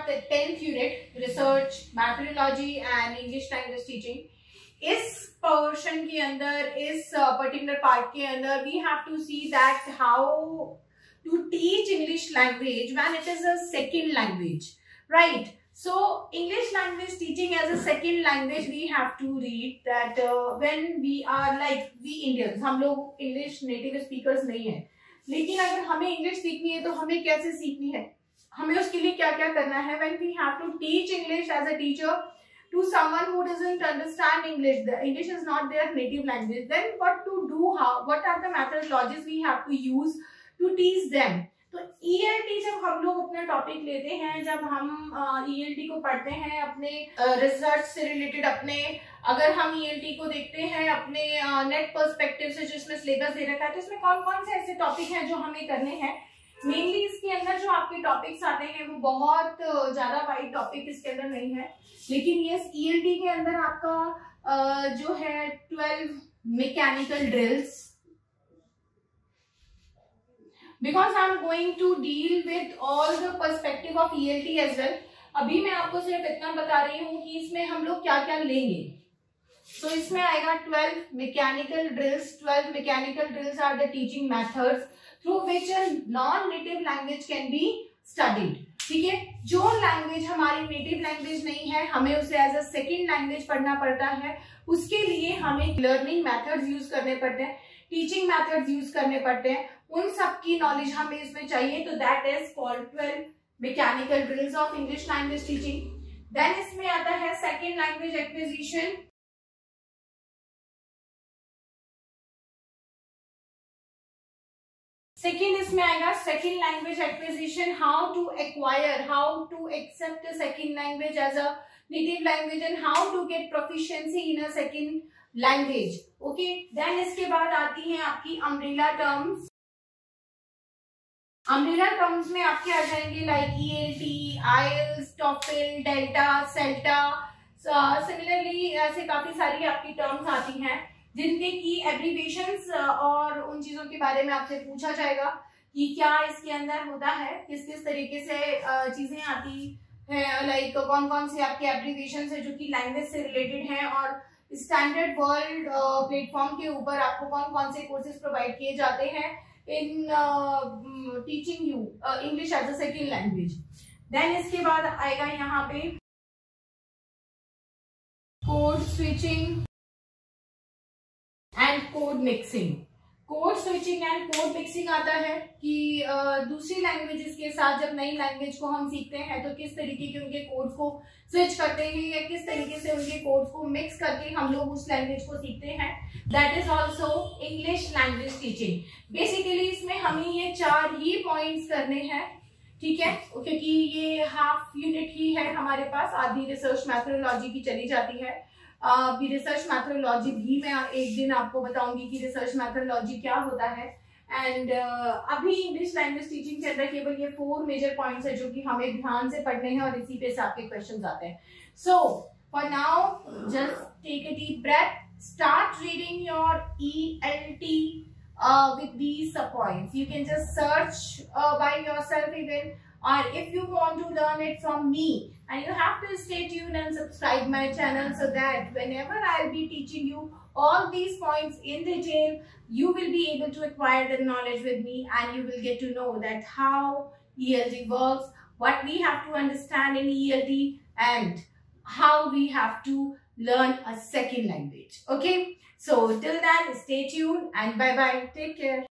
the 10th unit, research, methodology and English language teaching. इस portion के अंदर, इस पर्टिकुलर पार्ट के अंदर we have to see that how to teach English language when it is a second language, right? So English language teaching as a second language, we have to read that when we are like we Indians, हम लोग English native speakers नहीं है, लेकिन अगर हमें English सीखनी है तो हमें कैसे सीखनी है, हमें उसके लिए क्या क्या करना है. When we have to teach English as a teacher to someone who doesn't understand English, the English is not their native language, then what to do, how, what are the methodologies we have to use to teach them. तो ELT जब हम लोग अपना topic लेते हैं, जब हम ELT को पढ़ते हैं अपने रिसर्च से रिलेटेड, अपने अगर हम ELT को देखते हैं अपने नेट पर्सपेक्टिव से, जिसमें सिलेबस दे रखा है, तो इसमें कौन कौन से ऐसे टॉपिक हैं जो हमें करने हैं. मेनली इसके अंदर जो आपके टॉपिक्स आते हैं वो बहुत ज्यादा वाइड टॉपिक इसके अंदर नहीं है, लेकिन ये ELT के अंदर आपका जो है 12 mechanical drills, because I am going to deal with all the perspective of ELT as well. अभी मैं आपको सिर्फ इतना बता रही हूँ कि इसमें हम लोग क्या क्या लेंगे. तो इसमें आएगा 12 mechanical drills. 12 mechanical drills are the teaching methods through which a non-native language can be studied. ठीक है, जो लैंग्वेज हमारी नेटिव लैंग्वेज नहीं है, हमें उसे एज अ सेकेंड लैंग्वेज पढ़ना पड़ता है. उसके लिए हमें लर्निंग मेथड्स यूज करने पड़ते हैं, टीचिंग मेथड्स यूज करने पड़ते हैं. उन सब की नॉलेज हमें इसमें चाहिए. तो that is called 12 mechanical drills of English language teaching. Then इसमें आता है सेकेंड लैंग्वेज एक्विजिशन. सेकेंड इसमें आएगा second language acquisition, how to acquire, how to accept a second language as a native language and how to get proficiency in a second language. Okay, then इसके बाद आती हैं आपकी umbrella terms. Umbrella terms में आपके आ जाएंगे like ELT, IELTS, TOEFL, delta, Celta. Similarly ऐसे काफी सारी आपकी टर्म्स आती हैं जिनके की एब्रीविएशंस और उन चीजों के बारे में आपसे पूछा जाएगा कि क्या इसके अंदर होता है, किस किस तरीके से चीजें आती है, लाइक कौन कौन से आपके एब्रीविएशंस है जो कि लैंग्वेज से रिलेटेड हैं, और स्टैंडर्ड वर्ल्ड प्लेटफॉर्म के ऊपर आपको कौन कौन से कोर्सेज प्रोवाइड किए जाते हैं in teaching you English as a second language. Then इसके बाद आएगा यहाँ पे code switching and code mixing. Code switching and code mixing आता है कि दूसरी लैंग्वेजेस के साथ जब नई लैंग्वेज को हम सीखते हैं तो किस तरीके के उनके कोड्स को स्विच करते हैं या किस तरीके से उनके कोड्स को मिक्स करके हम लोग उस लैंग्वेज को सीखते हैं. That is also English language teaching. Basically इसमें हमें ये 4 ही पॉइंट्स करने हैं, ठीक है, क्योंकि ये हाफ यूनिट ही है हमारे पास. आधी रिसर्च मैथोडोलॉजी की चली जाती है. रिसर्च मैथोडोलॉजी भी मैं एक दिन आपको बताऊंगी कि रिसर्च मैथोडोलॉजी क्या होता है. एंड अभी इंग्लिश लैंग्वेज टीचिंग के अंदर केवल ये 4 मेजर पॉइंट्स है जो कि हमें ध्यान से पढ़ने हैं और इसी पे से आपके क्वेश्चंस आते हैं. So for now just take a deep breath, start reading your ELT with these points. You can just search by yourself even, or if you want to learn it from me, and you have to stay tuned and subscribe my channel so that whenever I'll be teaching you all these points in detail, you will be able to acquire the knowledge with me, and you will get to know that how ELT works, what we have to understand in ELT, and how we have to learn a second language. Okay, so till then stay tuned and bye bye, take care.